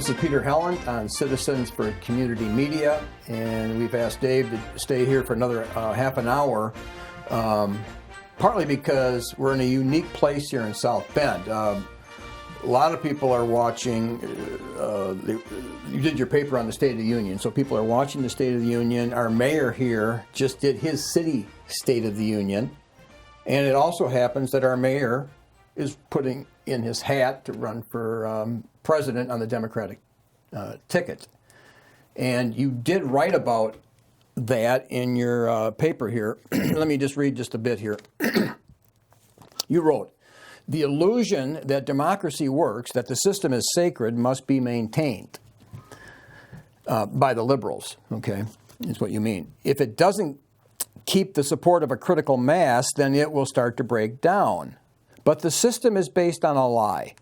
This is Peter Helland on Citizens for Community Media, and we've asked Dave to stay here for another half an hour, partly because we're in a unique place here in South Bend. A lot of people are watching, you did your paper on the State of the Union, so people are watching the State of the Union. Our mayor here just did his city State of the Union, and it also happens that our mayor is putting in his hat to run for president on the Democratic ticket. And you did write about that in your paper here. Let me just read just a bit here. You wrote, "The illusion that democracy works, that the system is sacred, must be maintained by the liberals," okay, is what you mean. "If it doesn't keep the support of a critical mass, then it will start to break down. But the system is based on a lie,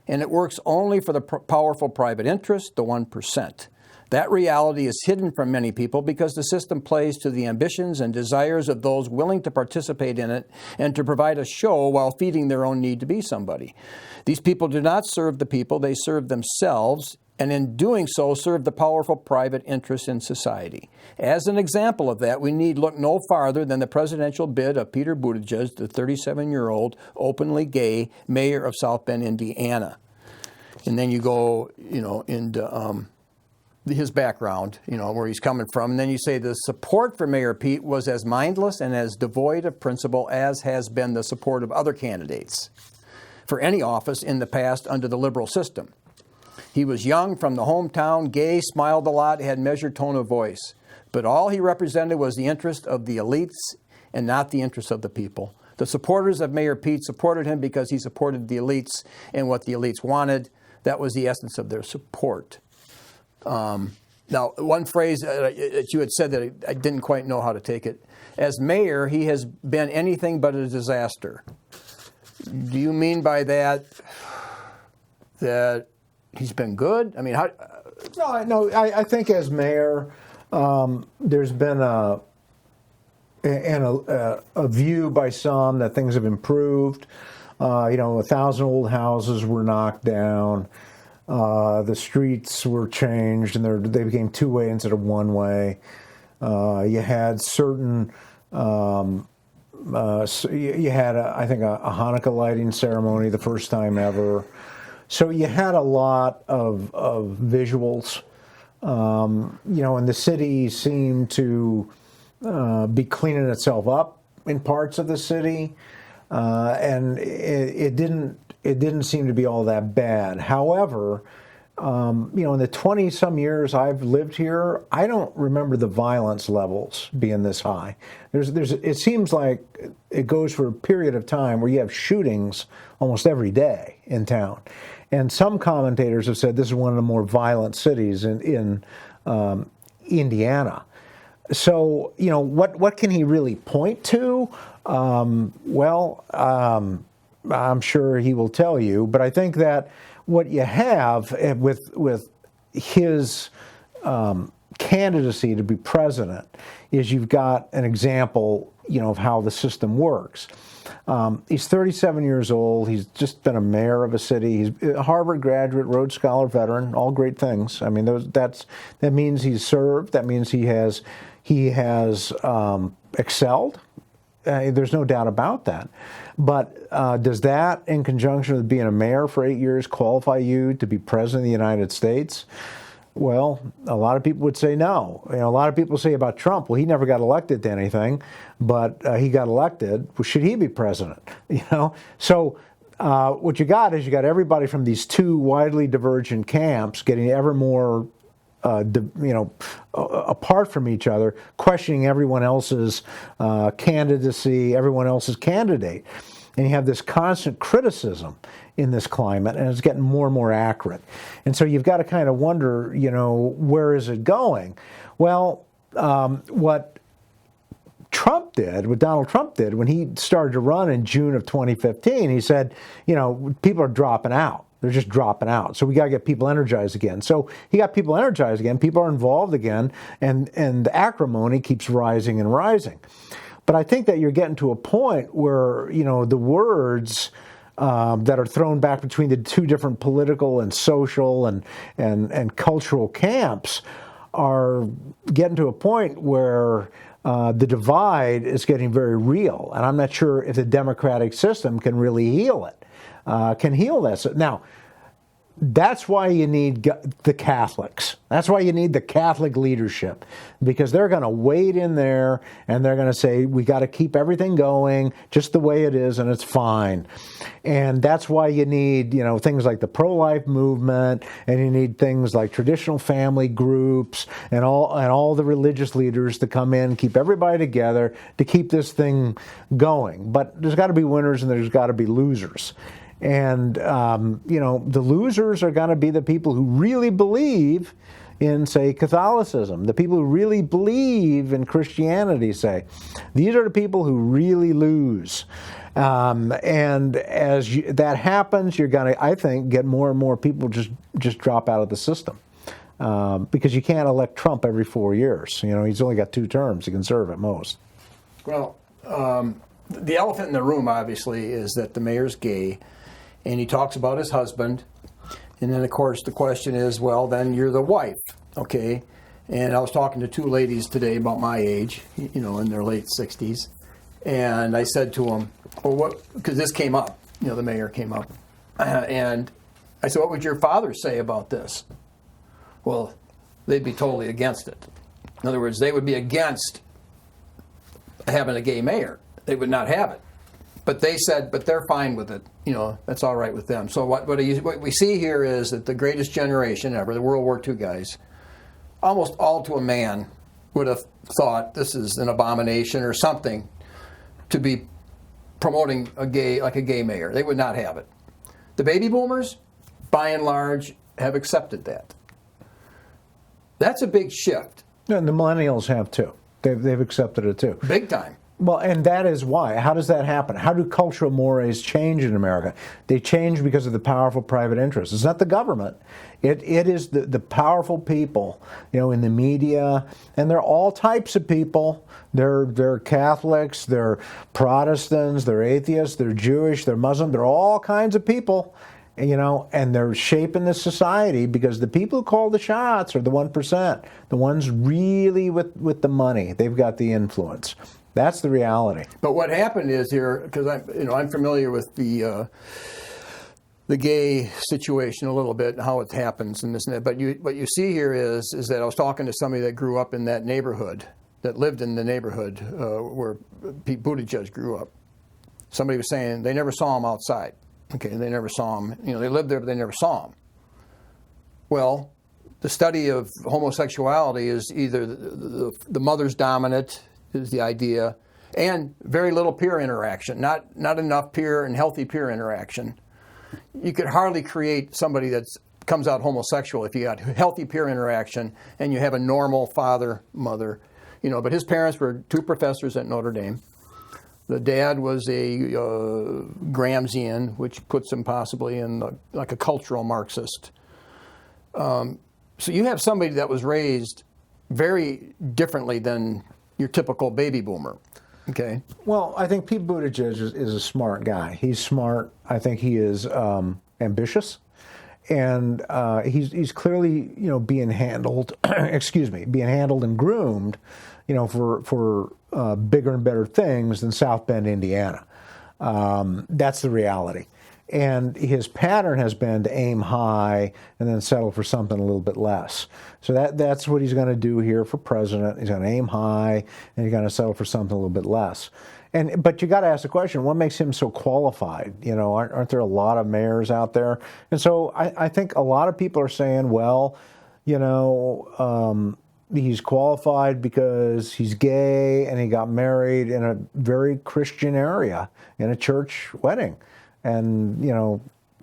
and it works only for the powerful private interest, the 1%. That reality is hidden from many people because the system plays to the ambitions and desires of those willing to participate in it and to provide a show while feeding their own need to be somebody. These people do not serve the people, they serve themselves, and in doing so serve the powerful private interests in society. As an example of that, we need look no farther than the presidential bid of Peter Buttigieg, the 37-year-old openly gay mayor of South Bend, Indiana." And then you go, into his background, where he's coming from. And then you say the support for Mayor Pete was as mindless and as devoid of principle as has been the support of other candidates for any office in the past under the liberal system. He was young, from the hometown, gay, smiled a lot, had measured tone of voice. But all he represented was the interest of the elites and not the interest of the people. The supporters of Mayor Pete supported him because he supported the elites and what the elites wanted. That was the essence of their support. Now, one phrase that you had said that I didn't quite know how to take it. As mayor, he has been anything but a disaster. Do you mean by that he's been good? I mean, how? No, I think as mayor, there's been a view by some that things have improved. 1,000 old houses were knocked down. The streets were changed, and they became two-way instead of one-way. You had certain. You had, I think, a Hanukkah lighting ceremony, the first time ever. So you had a lot of visuals, and the city seemed to be cleaning itself up in parts of the city, and it didn't seem to be all that bad. However, in the 20-some years I've lived here, I don't remember the violence levels being this high. It seems like it goes for a period of time where you have shootings almost every day in town. And some commentators have said this is one of the more violent cities in Indiana. So, what can he really point to? I'm sure he will tell you, but I think that what you have with his candidacy to be president is you've got an example, of how the system works. He's 37 years old. He's just been a mayor of a city. He's a Harvard graduate, Rhodes Scholar veteran, all great things. I mean, that means he's served. That means he has excelled. There's no doubt about that. But does that, in conjunction with being a mayor for 8 years, qualify you to be president of the United States? Well, a lot of people would say no. A lot of people say about Trump, well, he never got elected to anything, but he got elected. Well, should he be president? So what you got everybody from these two widely divergent camps getting ever more apart from each other, questioning everyone else's candidacy, everyone else's candidate. And you have this constant criticism in this climate, and it's getting more and more accurate. And so you've got to kind of wonder, where is it going? Well, what Donald Trump did when he started to run in June of 2015, he said, people are dropping out. They're just dropping out. So we got to get people energized again. So he got people energized again. People are involved again, and the acrimony keeps rising and rising. But I think that you're getting to a point where, the words that are thrown back between the two different political and social and cultural camps are getting to a point where the divide is getting very real. And I'm not sure if the democratic system can really heal it, can heal this. Now, that's why you need the Catholics. That's why you need the Catholic leadership, because they're going to wade in there and they're going to say, we got to keep everything going just the way it is and it's fine. And that's why you need, things like the pro-life movement, and you need things like traditional family groups and all the religious leaders to come in, keep everybody together to keep this thing going. But there's got to be winners and there's got to be losers. And, the losers are going to be the people who really believe in, say, Catholicism, the people who really believe in Christianity, say. These are the people who really lose. And as that happens, you're going to, I think, get more and more people just drop out of the system. Because you can't elect Trump every 4 years. He's only got 2 terms. He can serve at most. Well, the elephant in the room, obviously, is that the mayor's gay. And he talks about his husband. And then, of course, the question is, well, then you're the wife, okay? And I was talking to 2 ladies today about my age, in their late 60s. And I said to them, well, what, because this came up, the mayor came up. And I said, what would your father say about this? Well, they'd be totally against it. In other words, they would be against having a gay mayor. They would not have it. But they said, but they're fine with it. That's all right with them. So what we see here is that the greatest generation ever, the World War II guys, almost all to a man would have thought this is an abomination or something to be promoting a gay mayor. They would not have it. The baby boomers, by and large, have accepted that. That's a big shift. And the millennials have too. They've accepted it too. Big time. Well, and that is why. How does that happen? How do cultural mores change in America? They change because of the powerful private interests. It's not the government. It is the powerful people, in the media, and they're all types of people. They're Catholics, they're Protestants, they're atheists, they're Jewish, they're Muslim, they're all kinds of people. And they're shaping the society because the people who call the shots are the 1%, the ones really with the money. They've got the influence. That's the reality. But what happened is here, because I'm familiar with the gay situation a little bit and how it happens and this and that. But what you see here is that I was talking to somebody that grew up in that neighborhood, that lived in the neighborhood where Pete Buttigieg grew up. Somebody was saying they never saw him outside. Okay, they never saw him. They lived there, but they never saw him. Well, the study of homosexuality is either the mother's dominant, is the idea, and very little peer interaction, not enough peer and healthy peer interaction. You could hardly create somebody that comes out homosexual if you got healthy peer interaction and you have a normal father, mother, but his parents were 2 professors at Notre Dame. The dad was a Gramscian, which puts him possibly in like a cultural Marxist. So you have somebody that was raised very differently than your typical baby boomer, okay? Well, I think Pete Buttigieg is a smart guy. He's smart. I think he is ambitious, and he's clearly being handled. Being handled and groomed, for bigger and better things than South Bend, Indiana. That's the reality. And his pattern has been to aim high and then settle for something a little bit less. So that's what he's going to do here for president. He's going to aim high and he's going to settle for something a little bit less. But you got to ask the question: what makes him so qualified? Aren't there a lot of mayors out there? And so I think a lot of people are saying, well, he's qualified because he's gay and he got married in a very Christian area in a church wedding. And,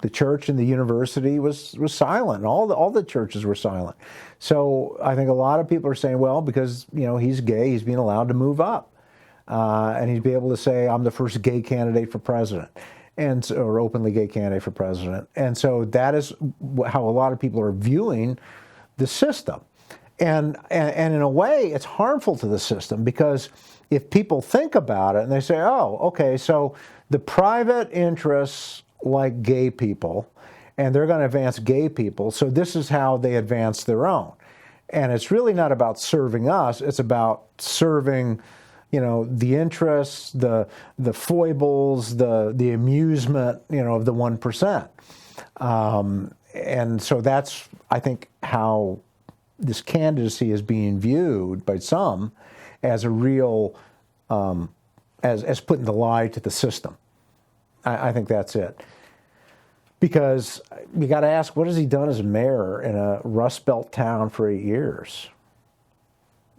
the church and the university was silent. All the churches were silent. So I think a lot of people are saying, well, because, he's gay, he's being allowed to move up. And he'd be able to say, I'm the first gay candidate for president. Or openly gay candidate for president. And so that is how a lot of people are viewing the system. And in a way, it's harmful to the system because if people think about it and they say, oh, okay, so the private interests like gay people, and they're going to advance gay people, so this is how they advance their own. And it's really not about serving us, it's about serving, the interests, the foibles, the amusement, of the 1%. And so that's, I think, how this candidacy is being viewed by some as a real, as putting the lie to the system. I think that's it. Because you got to ask, what has he done as mayor in a Rust Belt town for 8 years?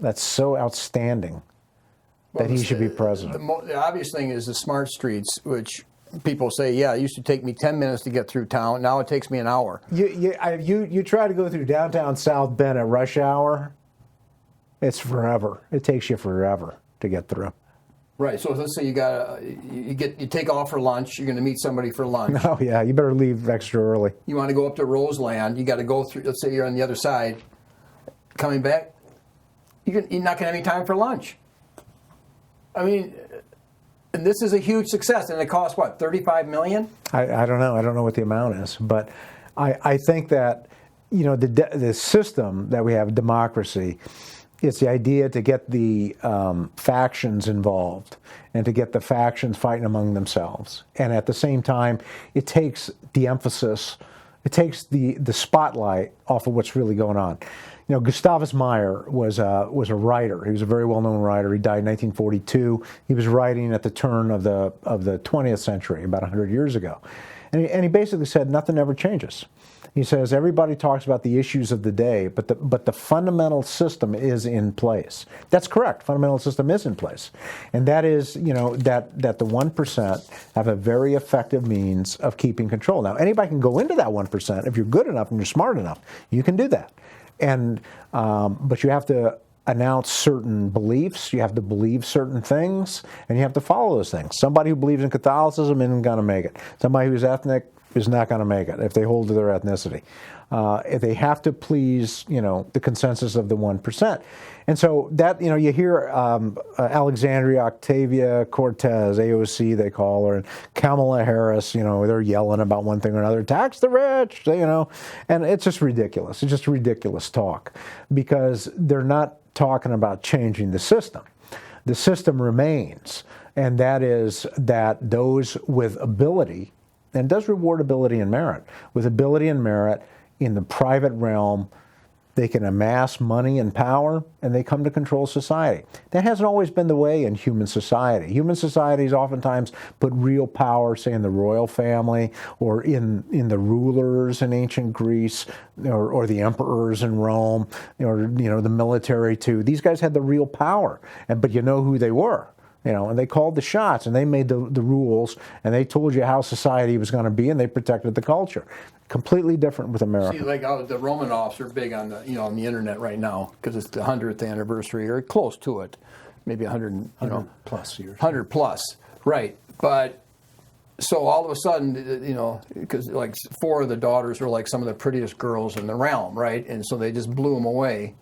That's so outstanding that he should be president. The obvious thing is the smart streets, which people say, yeah, it used to take me 10 minutes to get through town. Now it takes me an hour. You try to go through downtown South Bend at rush hour, it's forever. It takes you forever to get through. Right. So let's say you take off for lunch. You're going to meet somebody for lunch. Oh yeah, you better leave extra early. You want to go up to Roseland. You got to go through. Let's say you're on the other side. Coming back, you're not going to have any time for lunch. I mean, and this is a huge success, and it costs what, $35 million? I don't know. I don't know what the amount is, but I think that the system that we have, democracy. It's the idea to get the factions involved and to get the factions fighting among themselves. And at the same time, it takes the emphasis, it takes the spotlight off of what's really going on. Gustavus Meyer was a writer. He was a very well-known writer. He died in 1942. He was writing at the turn of the 20th century, about 100 years ago. And he basically said nothing ever changes. He says everybody talks about the issues of the day, but the fundamental system is in place. That's correct. Fundamental system is in place, and that is that the 1% have a very effective means of keeping control. Now anybody can go into that 1% if you're good enough and you're smart enough. You can do that, and but you have to announce certain beliefs. You have to believe certain things, and you have to follow those things. Somebody who believes in Catholicism isn't going to make it. Somebody who's ethnic is not going to make it if they hold to their ethnicity. If they have to please, the consensus of the 1%. And so that, you hear Alexandria Octavia-Cortez, AOC they call her, and Kamala Harris, they're yelling about one thing or another, tax the rich, and it's just ridiculous. It's just ridiculous talk because they're not talking about changing the system. The system remains, and that is that those with ability, and it does reward ability and merit. With ability and merit in the private realm, they can amass money and power, and they come to control society. That hasn't always been the way in human society. Human societies oftentimes put real power, say, in the royal family, or in the rulers in ancient Greece, or the emperors in Rome, or the military too. These guys had the real power, but you know who they were. And they called the shots, and they made the rules, and they told you how society was going to be, and they protected the culture. Completely different with America. See, like the Romanoffs are big on the on the internet right now because it's the 100th anniversary or close to it, maybe 100 plus years. 100 plus, right? But so all of a sudden, because like 4 of the daughters are like some of the prettiest girls in the realm, right? And so they just blew them away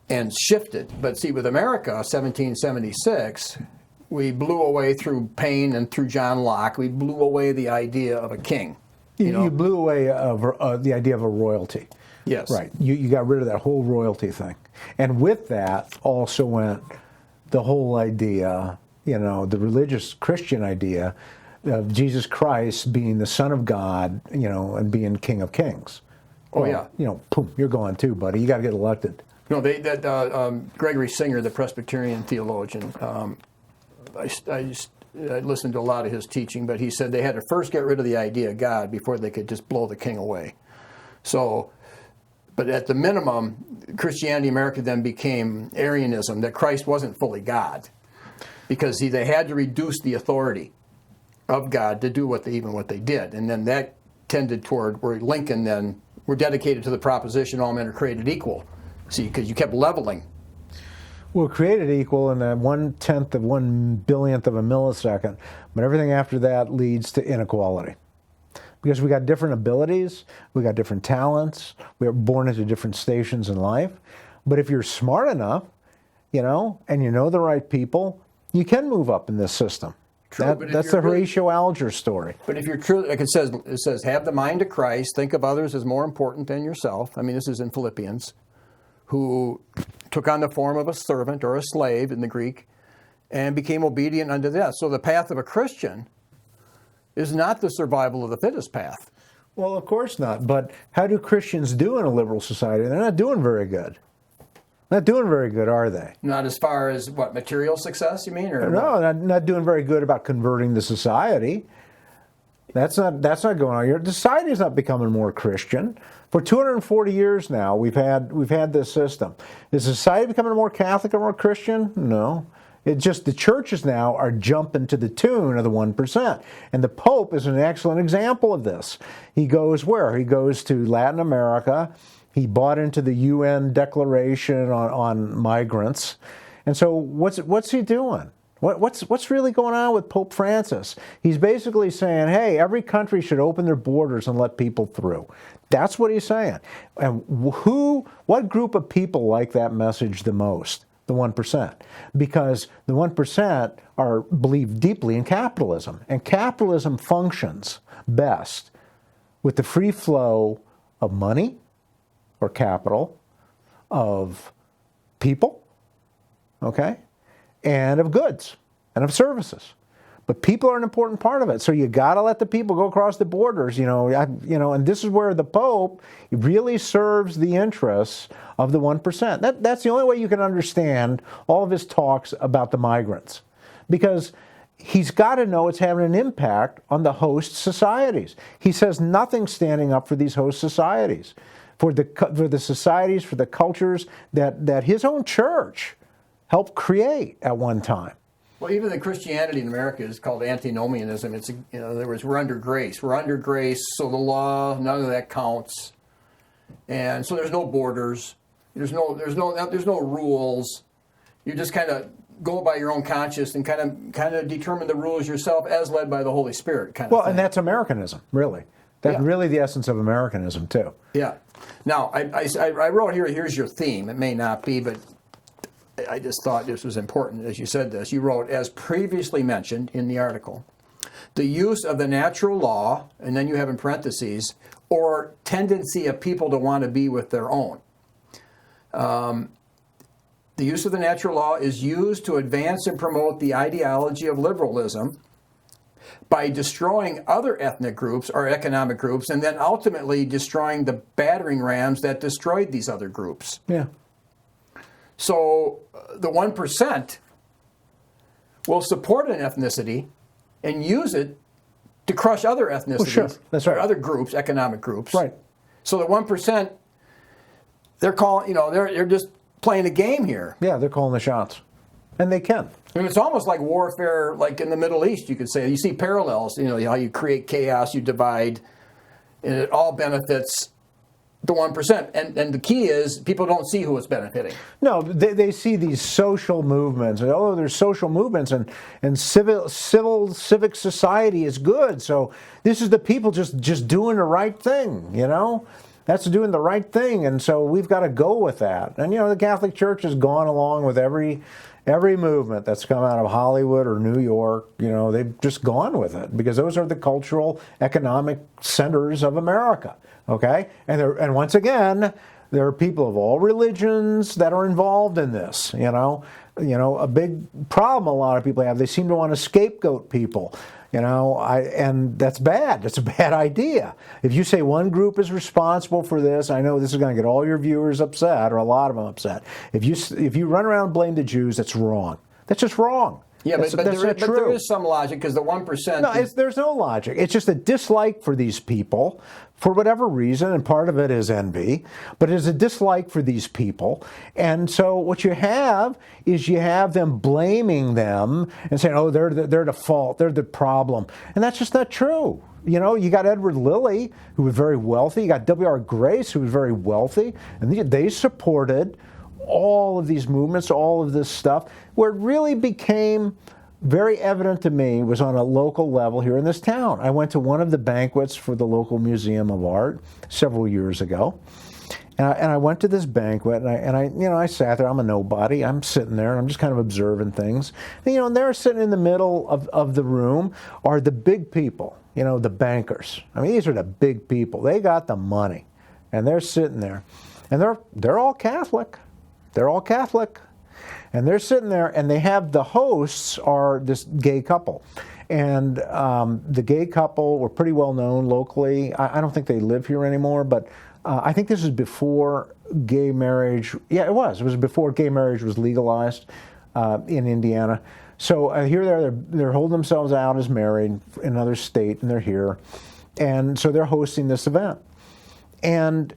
and shifted. But see, with America, 1776, we blew away through Paine and through John Locke, we blew away the idea of a king. You blew away the idea of a royalty. Yes. Right. You got rid of that whole royalty thing. And with that also went the whole idea, the religious Christian idea of Jesus Christ being the Son of God, and being King of Kings. Boom, you're going too, buddy. You got to get elected. Gregory Singer, the Presbyterian theologian, I listened to a lot of his teaching, but he said they had to first get rid of the idea of God before they could just blow the king away. So, but at the minimum, Christianity in America then became Arianism, that Christ wasn't fully God, because they had to reduce the authority of God to do what they did. And then that tended toward where Lincoln then were dedicated to the proposition all men are created equal. See, because you kept leveling. We're created equal in a 1/10 of 1/10000000th of a millisecond, but everything after that leads to inequality. Because we got different abilities, we got different talents, we are born into different stations in life. But if you're smart enough, and you know the right people, you can move up in this system. True, but if That's you're the Horatio Alger story. But if you're true, like it says, have the mind of Christ, think of others as more important than yourself. I mean, this is in Philippians, who took on the form of a servant or a slave in the Greek and became obedient unto death. So the path of a Christian is not the survival of the fittest path. Well, of course not. But how do Christians do in a liberal society? They're not doing very good. Not doing very good, are they? Not as far as, what, material success, you mean? Or no, not doing very good about converting the society. That's not going on. Your society is not becoming more Christian. For 240 years now, we've had this system. Is society becoming more Catholic or more Christian? No. It's just the churches now are jumping to the tune of the 1%. And the Pope is an excellent example of this. He goes where? He goes to Latin America. He bought into the UN Declaration on migrants. And so what's he doing? What's really going on with Pope Francis? He's basically saying, hey, every country should open their borders and let people through. That's what he's saying. And what group of people like that message the most? The 1%. Because the 1% believe deeply in capitalism. And capitalism functions best with the free flow of money or capital, of people, okay, and of goods and of services. But people are an important part of it. So you got to let the people go across the borders, and this is where the Pope really serves the interests of the 1%. That's the only way you can understand all of his talks about the migrants. Because he's got to know it's having an impact on the host societies. He says nothing standing up for these host societies, for the societies, for the cultures that his own church helped create at one time. Well, even the Christianity in America is called antinomianism. It's, in other words, we're under grace. We're under grace, so the law, none of that counts. And so there's no borders. There's no rules. You just kind of go by your own conscience and kind of determine the rules yourself as led by the Holy Spirit kind of thing. Well, and that's Americanism, really. That's really the essence of Americanism, too. Yeah. Now, I wrote here's your theme. It may not be, but I just thought this was important as you said this. You wrote, as previously mentioned in the article, the use of the natural law, and then you have in parentheses, or tendency of people to want to be with their own. The use of the natural law is used to advance and promote the ideology of liberalism by destroying other ethnic groups or economic groups, and then ultimately destroying the battering rams that destroyed these other groups. Yeah. So the 1% will support an ethnicity and use it to crush other ethnicities, well, sure. That's right. or other groups, economic groups. Right. So the 1%, they're calling, they're just playing a game here. Yeah, they're calling the shots, and they can. I mean, it's almost like warfare, like in the Middle East. You could say you see parallels. How you create chaos, you divide, and it all benefits the 1%. And the key is people don't see who it's benefiting. No, they see these social movements. There's social movements, and civic society is good. So this is the people just doing the right thing, That's doing the right thing, and so we've got to go with that. And, the Catholic Church has gone along with every movement that's come out of Hollywood or New York. They've just gone with it because those are the cultural, economic centers of America. Okay, and once again, there are people of all religions that are involved in this. A big problem a lot of people have. They seem to want to scapegoat people. And that's bad. That's a bad idea. If you say one group is responsible for this, I know this is going to get all your viewers upset, or a lot of them upset. If you run around and blame the Jews, that's wrong. That's just wrong. Yeah, but there is some logic, because the 1%... No, there's no logic. It's just a dislike for these people, for whatever reason, and part of it is envy, but it's a dislike for these people. And so what you have is them blaming them and saying, oh, they're the fault, they're the problem. And that's just not true. You got Edward Lilly, who was very wealthy. You got W.R. Grace, who was very wealthy. And they supported all of these movements, all of this stuff. Where it really became very evident to me was on a local level here in this town. I went to one of the banquets for the local Museum of Art several years ago, And I went to this banquet, and I sat there. I'm a nobody. I'm sitting there, and I'm just kind of observing things. And they're sitting in the middle of the room are the big people, the bankers. I mean, these are the big people. They got the money, and they're sitting there, and they're all Catholic. They're all Catholic, and they're sitting there, and they have the hosts are this gay couple. And the gay couple were pretty well known locally. I don't think they live here anymore, but I think this is before gay marriage. Yeah, it was. It was before gay marriage was legalized in Indiana. So here they're holding themselves out as married in another state, and they're here. And so they're hosting this event. And,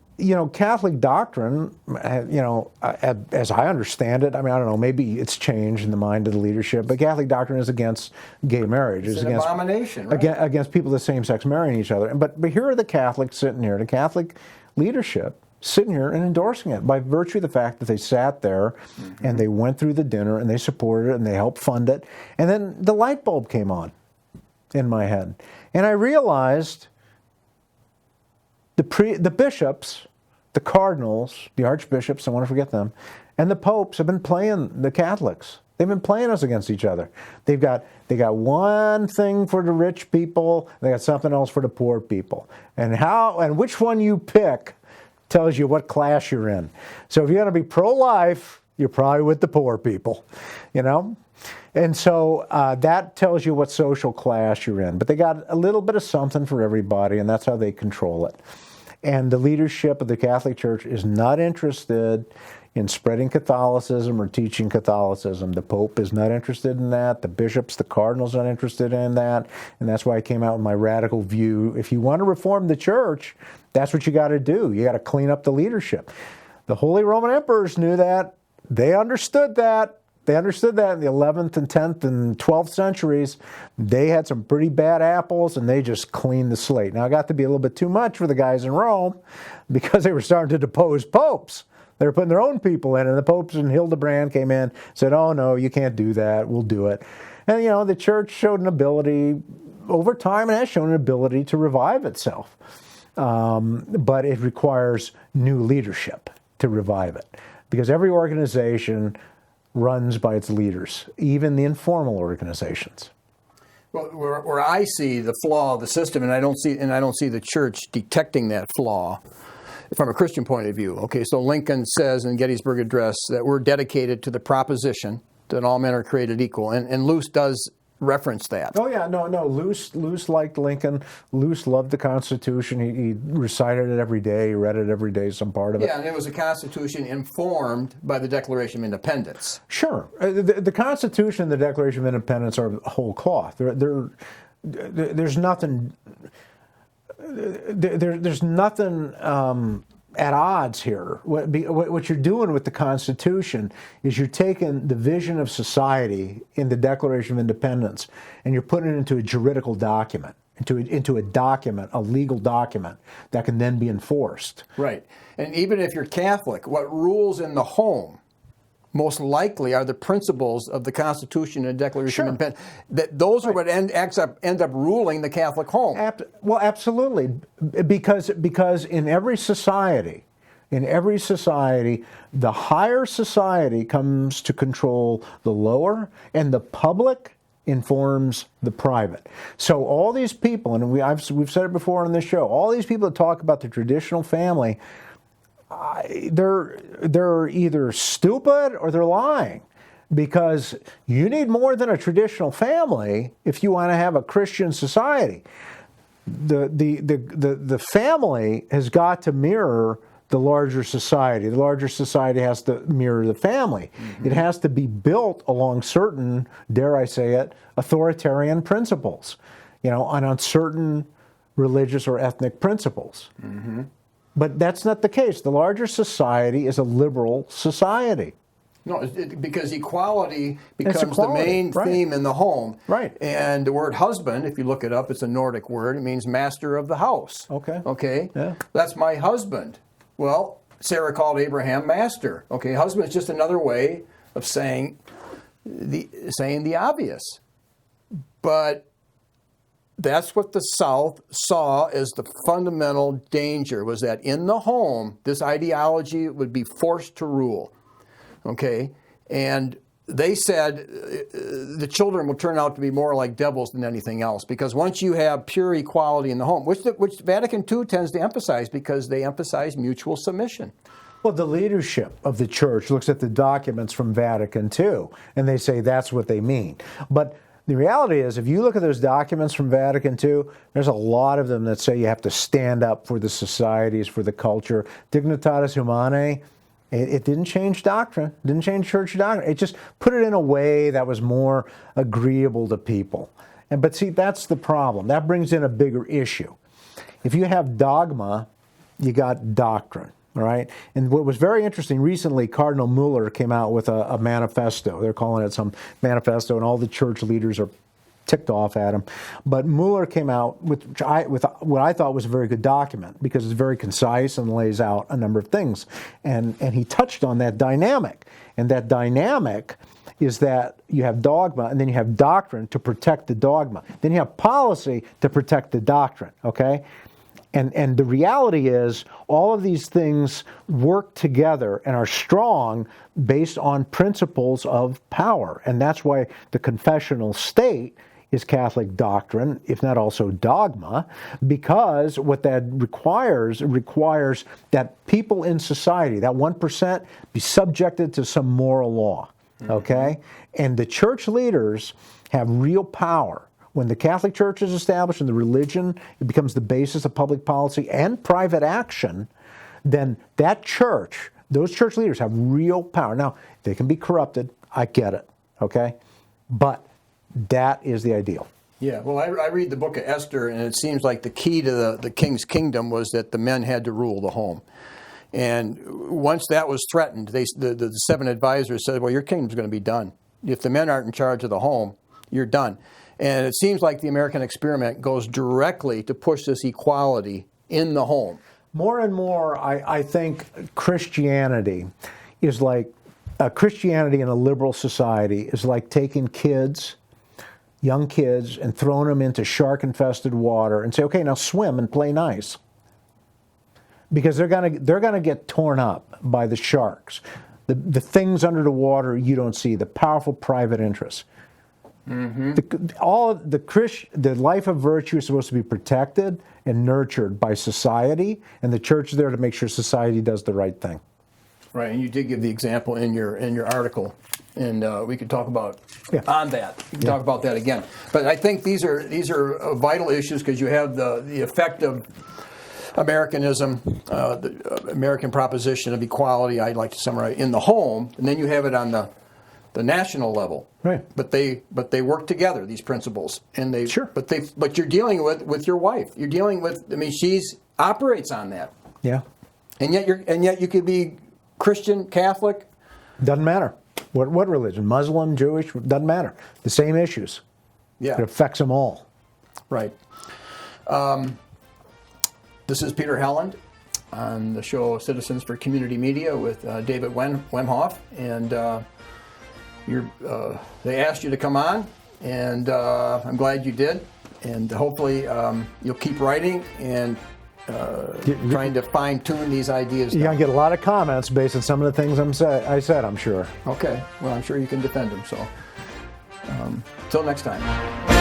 Catholic doctrine, as I understand it, I mean, I don't know, maybe it's changed in the mind of the leadership, but Catholic doctrine is against gay marriage. It's an against, abomination, right? Against people of the same sex marrying each other. But here are the Catholics sitting here, the Catholic leadership sitting here and endorsing it by virtue of the fact that they sat there and they went through the dinner and they supported it and they helped fund it. And then the light bulb came on in my head. And I realized the bishops, the cardinals, the archbishops, I want to forget them, and the popes have been playing the Catholics. They've been playing us against each other. They got one thing for the rich people, they got something else for the poor people. And which one you pick tells you what class you're in. So if you're going to be pro-life, you're probably with the poor people, And so that tells you what social class you're in. But they got a little bit of something for everybody, and that's how they control it. And the leadership of the Catholic Church is not interested in spreading Catholicism or teaching Catholicism. The Pope is not interested in that. The bishops, the cardinals are not interested in that. And that's why I came out with my radical view. If you want to reform the church, that's what you got to do. You got to clean up the leadership. The Holy Roman Emperors knew that. They understood that. They understood that in the 11th and 10th and 12th centuries. They had some pretty bad apples, and they just cleaned the slate. Now, it got to be a little bit too much for the guys in Rome because they were starting to depose popes. They were putting their own people in, and the popes and Hildebrand came in, said, oh, no, you can't do that. We'll do it. And, the church showed an ability over time, and has shown an ability to revive itself. But it requires new leadership to revive it, because every organization runs by its leaders, even the informal organizations. Well, where I see the flaw of the system, and I don't see the church detecting that flaw from a Christian point of view. Okay, so Lincoln says in Gettysburg Address that we're dedicated to the proposition that all men are created equal, and Luce does reference that. Oh yeah, no. Luce liked Lincoln. Luce loved the Constitution. He recited it every day. He read it every day. Some part of it. Yeah, and it was a Constitution informed by the Declaration of Independence. Sure, the Constitution and the Declaration of Independence are whole cloth. There's nothing. There's nothing at odds here. What you're doing with the Constitution is you're taking the vision of society in the Declaration of Independence and you're putting it into a juridical document, into a document, a legal document that can then be enforced. Right. And even if you're Catholic, what rules in the home most likely are the principles of the Constitution and Declaration of Independence. Those are what end up ruling the Catholic home. Well, absolutely, because in every society, the higher society comes to control the lower, and the public informs the private. So all these people, and we've said it before on this show, all these people that talk about the traditional family, they're either stupid or they're lying, because you need more than a traditional family if you want to have a Christian society. The family has got to mirror the larger society. The larger society has to mirror the family. Mm-hmm. It has to be built along certain, dare I say it, authoritarian principles, and on certain religious or ethnic principles. Mm-hmm. But that's not the case. The larger society is a liberal society. No, because equality becomes the main theme in the home. Right. And the word husband, if you look it up, it's a Nordic word. It means master of the house. Okay. Yeah. That's my husband. Well, Sarah called Abraham master. Okay, husband is just another way of saying the obvious. But that's what the South saw as the fundamental danger, was that in the home, this ideology would be forced to rule. Okay? And they said the children will turn out to be more like devils than anything else, because once you have pure equality in the home, which Vatican II tends to emphasize, because they emphasize mutual submission. Well, the leadership of the church looks at the documents from Vatican II, and they say that's what they mean. But the reality is, if you look at those documents from Vatican II, there's a lot of them that say you have to stand up for the societies, for the culture. Dignitatis Humanae, it didn't change doctrine, didn't change church doctrine. It just put it in a way that was more agreeable to people. But see, that's the problem. That brings in a bigger issue. If you have dogma, you got doctrine. All right. And what was very interesting, recently, Cardinal Mueller came out with a manifesto. They're calling it some manifesto, and all the church leaders are ticked off at him. But Mueller came out with what I thought was a very good document, because it's very concise and lays out a number of things. And he touched on that dynamic. And that dynamic is that you have dogma, and then you have doctrine to protect the dogma. Then you have policy to protect the doctrine, okay? And the reality is, all of these things work together and are strong based on principles of power. And that's why the confessional state is Catholic doctrine, if not also dogma, because what that requires that people in society, that 1%, be subjected to some moral law, okay? And the church leaders have real power. When the Catholic Church is established and the religion, it becomes the basis of public policy and private action, then that church, those church leaders have real power. Now, they can be corrupted. I get it, okay? But that is the ideal. Yeah, well, I read the book of Esther, and it seems like the key to the king's kingdom was that the men had to rule the home. And once that was threatened, the 7 advisors said, well, your kingdom's going to be done. If the men aren't in charge of the home, you're done. And it seems like the American experiment goes directly to push this equality in the home. More and more, I think Christianity is like, Christianity in a liberal society is like taking kids, young kids, and throwing them into shark-infested water and say, okay, now swim and play nice. Because they're gonna get torn up by the sharks. The things under the water you don't see, the powerful private interests. Mm-hmm. The life of virtue is supposed to be protected and nurtured by society, and the church is there to make sure society does the right thing. Right, and you did give the example in your article, and we could talk about on that. We can talk about that again. But I think these are vital issues, because you have the effect of Americanism, the American proposition of equality. I'd like to summarize in the home, and then you have it on the national level. Right. But they work together, these principles, and they. Sure. But you're dealing with your wife. You're dealing with. I mean, she's operates on that. Yeah. And yet you could be Christian, Catholic. Doesn't matter. What religion? Muslim, Jewish, doesn't matter. The same issues. Yeah. It affects them all. Right. This is Peter Helland on the show Citizens for Community Media with David Wemhoff, and they asked you to come on, and I'm glad you did, and hopefully you'll keep writing and trying to fine-tune these ideas. You're going to get a lot of comments based on some of the things I said, I'm sure. Okay. Well, I'm sure you can defend them, so until next time.